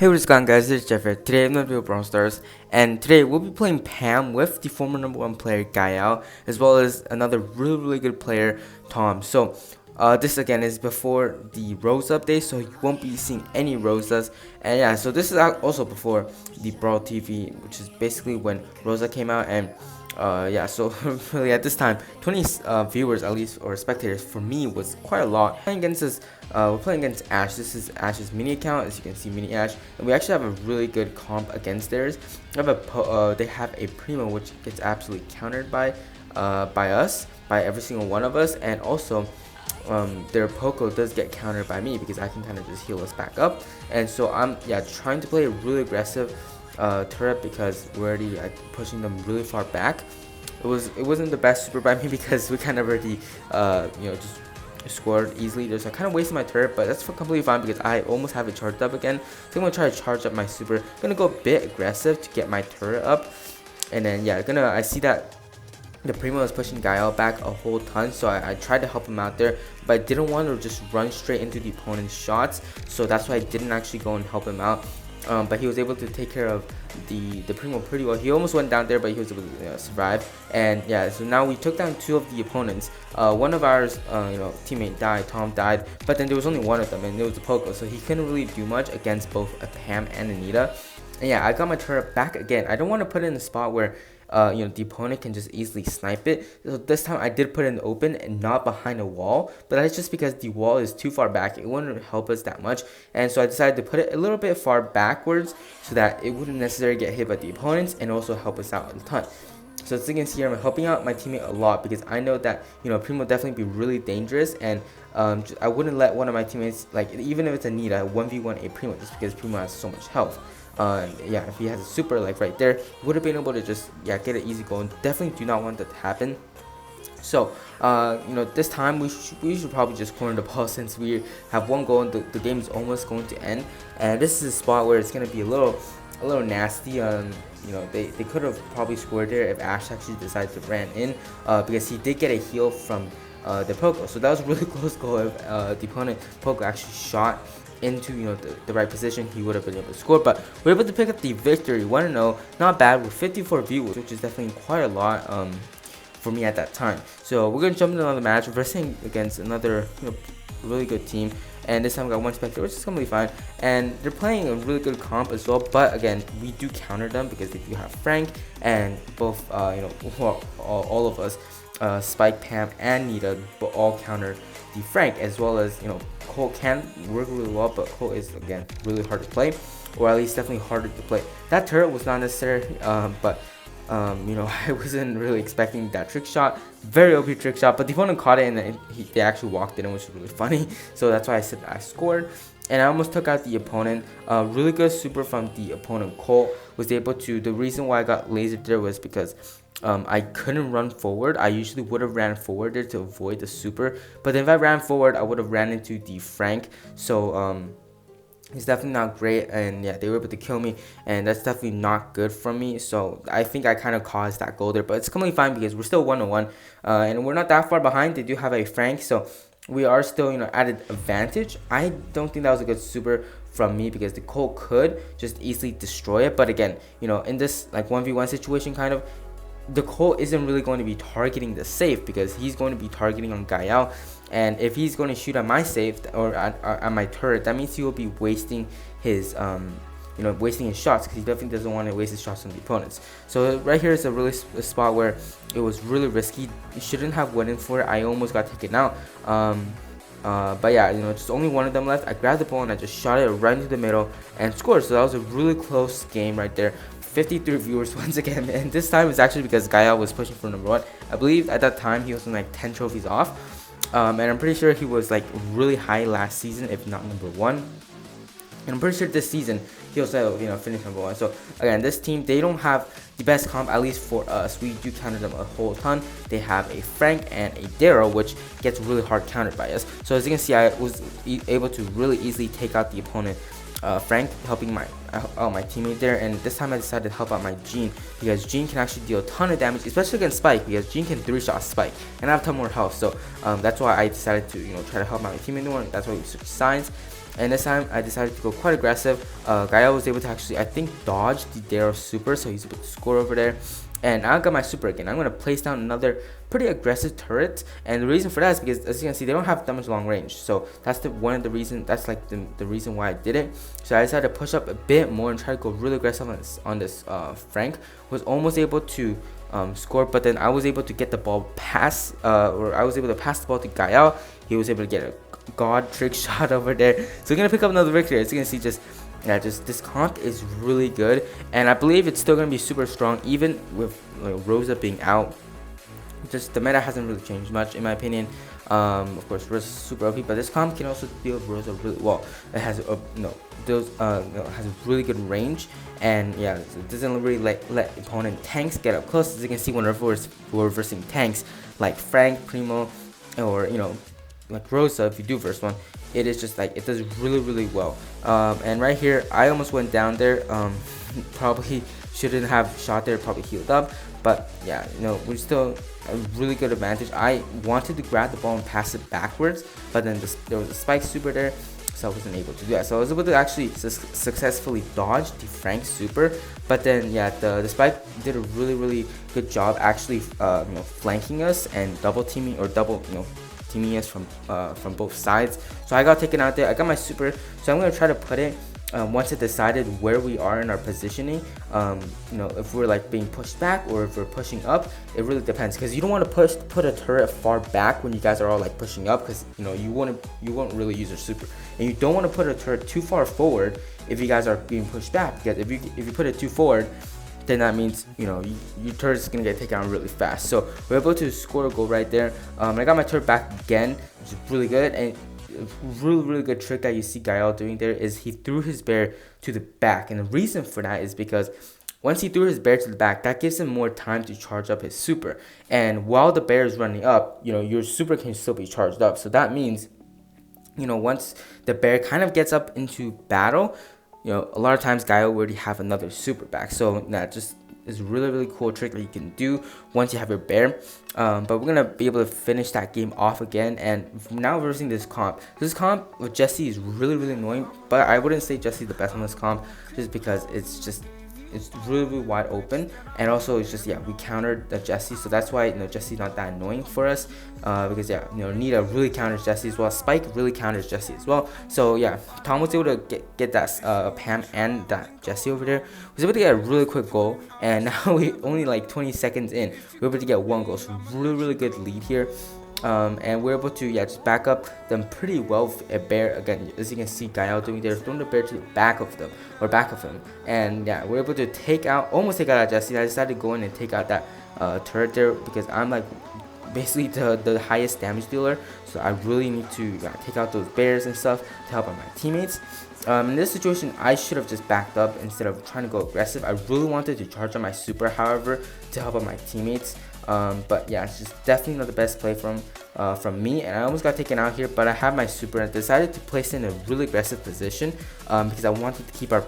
Hey, what's going on, guys? This is Jeffrey. Today I'm going to do Brawl Stars, and today we'll be playing PAM with the former #1 player Gael, as well as another really good player, Tom. So this again is before the Rose update, so you won't be seeing any Rosas. And yeah, so this is also before the Brawl TV, which is basically when Rosa came out. And yeah, so really at this time 20 viewers at least, or spectators, for me was quite a lot. Playing against this, we're playing against Ash. This is Ash's mini account, as you can see, mini Ash, and we actually have a really good comp against theirs. They have a Primo which gets absolutely countered by us, by every single one of us, and also their Poco does get countered by me because I can kind of just heal us back up. And so I'm trying to play a really aggressive turret because we're already pushing them really far back. It wasn't the best super by me because we kind of already just scored easily. There's kind of wasted my turret, but that's completely fine because I almost have it charged up again. So I'm gonna try to charge up my super. I'm gonna go a bit aggressive to get my turret up, and then yeah, I see that the Primo is pushing Gael back a whole ton, so I tried to help him out there, but I didn't want to just run straight into the opponent's shots, so that's why I didn't actually go and help him out. But he was able to take care of the Primo pretty well. He almost went down there, but he was able to survive. And yeah, so now we took down 2 of the opponents. One of ours teammate died, Tom died, but then there was only one of them, and it was the Poco, so he couldn't really do much against both a Pam and Anita. And yeah, I got my turret back again. I don't want to put it in a spot where the opponent can just easily snipe it. So this time I did put it in the open and not behind a wall, but that's just because the wall is too far back. It wouldn't help us that much, and so I decided to put it a little bit far backwards so that it wouldn't necessarily get hit by the opponents and also help us out a ton. So as you can see, I'm helping out my teammate a lot because I know that Primo definitely be really dangerous, and I wouldn't let one of my teammates, like even if it's Anita, 1v1 a Primo just because Primo has so much health. Yeah, if he has a super like right there, he would have been able to just get an easy goal, and definitely do not want that to happen. So this time we should probably just corner the ball since we have 1 goal and the game is almost going to end. And this is a spot where it's going to be a little nasty. They could have probably scored there if Ash actually decided to ran in, because he did get a heal from the Poco. So that was a really close goal. If the opponent Poco actually shot into the right position, he would have been able to score, but we're able to pick up the victory. 1-0, not bad, with 54 viewers, which is definitely quite a lot for me at that time. So we're gonna jump into another match, versing against another really good team, and this time we got 1 spectator, which is completely fine, and they're playing a really good comp as well. But again, we do counter them because they do have Frank, and both all of us, Spike, Pam, and Nita, but all counter the Frank, as well as Colt can work really well, but Colt is again really hard to play, or at least definitely harder to play. That turret was not necessary, but I wasn't really expecting that trick shot. Very OP trick shot, but the opponent caught it, and they actually walked it in, which was really funny. So that's why I said I scored, and I almost took out the opponent. Really good super from the opponent. Colt was able to. The reason why I got lasered there was because I couldn't run forward. I usually would have ran forward there to avoid the super, but if I ran forward, I would have ran into the Frank. So it's definitely not great, and yeah, they were able to kill me, and that's definitely not good for me. So I think I kind of caused that goal there, but it's completely fine because we're still 1-1, and we're not that far behind. They do have a Frank, so we are still at an advantage. I don't think that was a good super from me because the Colt could just easily destroy it, but again, in this like 1v1 situation, kind of, the Colt isn't really going to be targeting the safe because he's going to be targeting on Gael, and if he's going to shoot at my safe or at my turret, that means he will be wasting his wasting his shots, because he definitely doesn't want to waste his shots on the opponents. So right here is a spot where it was really risky. You shouldn't have went in for it. I almost got taken out. But yeah, just only one of them left. I grabbed the ball and I just shot it right into the middle and scored. So that was a really close game right there. 53 viewers once again, and this time it's actually because Gael was pushing for #1. I believe at that time he was on like 10 trophies off, and I'm pretty sure he was like really high last season, if not #1. And I'm pretty sure this season he also finished #1. So again, this team, they don't have the best comp, at least for us. We do counter them a whole ton. They have a Frank and a Daryl, which gets really hard countered by us. So as you can see, I was able to really easily take out the opponent Frank helping my teammate there, and this time I decided to help out my Gene because Gene can actually deal a ton of damage, especially against Spike, because Gene can 3-shot Spike and I have a ton more health. So that's why I decided to try to help out my teammate more. That's why we switched sides. And this time I decided to go quite aggressive. Gael was able to actually, I think, dodge the Darrow super, so he's able to score over there. And I got my super again. I'm going to place down another pretty aggressive turret, and the reason for that is because, as you can see, they don't have that much long range. So that's one of the reasons. That's like the reason why I did it. So I decided to push up a bit more and try to go really aggressive on this Frank. Was almost able to score, but then I was able to get the ball pass, or I was able to pass the ball to Gael. He was able to get a god trick shot over there. So we're gonna pick up another victory. As you can see, just this comp is really good, and I believe it's still gonna be super strong even with Rosa being out. Just the meta hasn't really changed much in my opinion. Of course, Rosa is super OP, but this comp can also deal with Rosa really well. It has has a really good range, and yeah, it doesn't really let opponent tanks get up close. As you can see, whenever we're reversing tanks like Frank, Primo, or like Rosa, if you do first one, it is just like it does really well. And right here I almost went down there. Probably shouldn't have shot there, probably healed up, but yeah, we're still a really good advantage. I wanted to grab the ball and pass it backwards, but then there was a Spike super there, so I wasn't able to do that. So I was able to actually successfully dodge the Frank super, but then yeah, the Spike did a really good job actually flanking us and double teaming, or teaming us from both sides. So I got taken out there. I got my super, so I'm gonna try to put it once it decided where we are in our positioning. If we're like being pushed back or if we're pushing up, it really depends, because you don't want to put a turret far back when you guys are all like pushing up, because you won't really use your super, and you don't want to put a turret too far forward if you guys are being pushed back, because if you put it too forward, then that means your turret is gonna get taken out really fast. So we're able to score a goal right there. I got my turret back again, which is really good. And a really good trick that you see Gael doing there is he threw his bear to the back, and the reason for that is because once he threw his bear to the back, that gives him more time to charge up his super. And while the bear is running up, your super can still be charged up. So that means once the bear kind of gets up into battle, a lot of times Gael already have another super back. So that just is a really cool trick that you can do once you have your bear. But we're gonna be able to finish that game off again, and now we're using this comp. This comp with Jesse is really annoying, but I wouldn't say Jesse's the best on this comp, just because it's really wide open, and also it's just, yeah, we countered the Jesse, so that's why Jesse's not that annoying for us, because yeah, Nita really counters Jesse as well, Spike really counters Jesse as well. So yeah, Tom was able to get that Pam and that Jesse over there, was able to get a really quick goal, and now we only like 20 seconds in, we're able to get one goal. So really good lead here. And we're able to just back up them pretty well with a bear. Again, as you can see, Gael doing there, throwing the bear to the back of them, or back of him, and yeah, we're able to almost take out Jesse. I decided to go in and take out that turret there, because I'm like basically the highest damage dealer, so I really need to take out those bears and stuff to help out my teammates. In this situation, I should have just backed up instead of trying to go aggressive. I really wanted to charge on my super, however, to help out my teammates. But yeah, it's just definitely not the best play from me, and I almost got taken out here, but I have my super and I decided to place it in a really aggressive position, because I wanted to keep our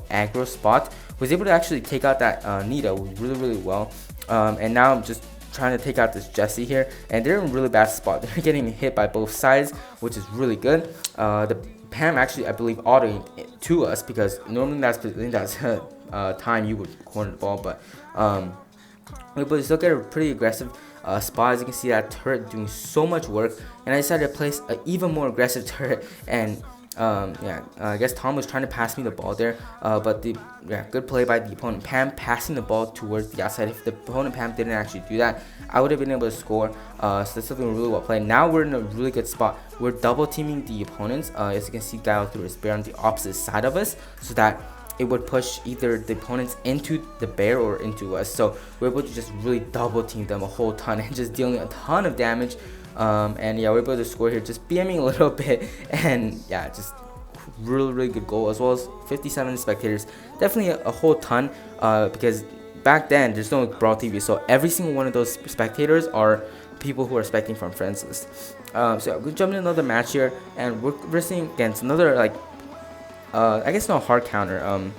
aggro spot. Was able to actually take out that Nita really well, and now I'm just trying to take out this Jesse here, and they're in a really bad spot. They're getting hit by both sides, which is really good. The Pam actually, I believe, autoing to us, because normally that's time you would corner the ball, but we still get a pretty aggressive spot. As you can see, that turret doing so much work, and I decided to place an even more aggressive turret. And I guess Tom was trying to pass me the ball there, but good play by the opponent Pam, passing the ball towards the outside. If the opponent Pam didn't actually do that, I would have been able to score. So that's something really well played. Now we're in a really good spot. We're double teaming the opponents. As you can see, Gael threw his bear on the opposite side of us, so that it would push either the opponents into the bear or into us. So we're able to just really double team them a whole ton and just dealing a ton of damage. And yeah, we're able to score here, just BMing a little bit, and yeah, just really good goal, as well as 57 spectators. Definitely a whole ton, because back then there's no Brawl TV, so every single one of those spectators are people who are spectating from friends list. So we're jumping into another match here, and we're racing against another I guess no hard counter.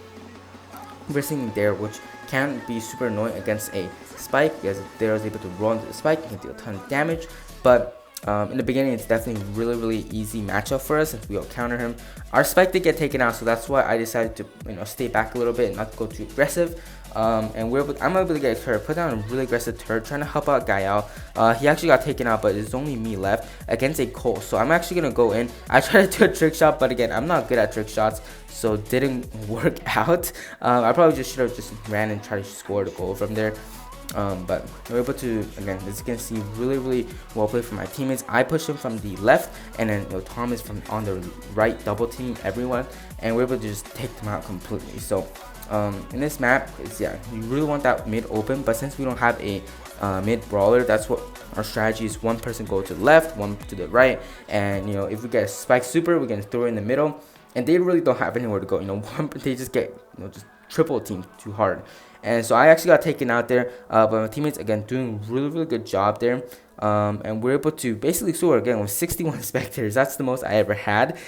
Reversing there, which can be super annoying against a spike, because if they was able to roll into the spike, you can do a ton of damage. But in the beginning, it's definitely really easy matchup for us if we all counter him. Our spike did get taken out, so that's why I decided to stay back a little bit and not go too aggressive. And I'm able to get a turret, put down a really aggressive turret, trying to help out Gael. He actually got taken out, but it's only me left against a Cole. So I'm actually gonna go in. I tried to do a trick shot, but again, I'm not good at trick shots, so it didn't work out. I probably just should have just ran and tried to score the goal from there. But we're able to, again, as you can see, really well played from my teammates. I pushed him from the left, and then Tom is from on the right, double team everyone, and we're able to just take them out completely. So in this map, you really want that mid open, but since we don't have a mid brawler, that's what our strategy is. One person go to the left, one to the right, and if we get a spike super, we're gonna throw it in the middle, and they really don't have anywhere to go. They just get just triple teamed too hard. And so I actually got taken out there, but my teammates again doing really good job there. And we're able to basically score again with 61 spectators. That's the most I ever had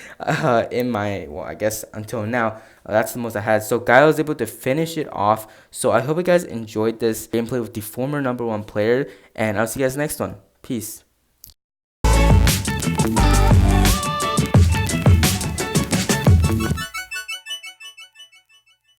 in my, well, I guess until now. That's the most I had. So Guy was able to finish it off. So I hope you guys enjoyed this gameplay with the former #1 player, and I'll see you guys next one. Peace.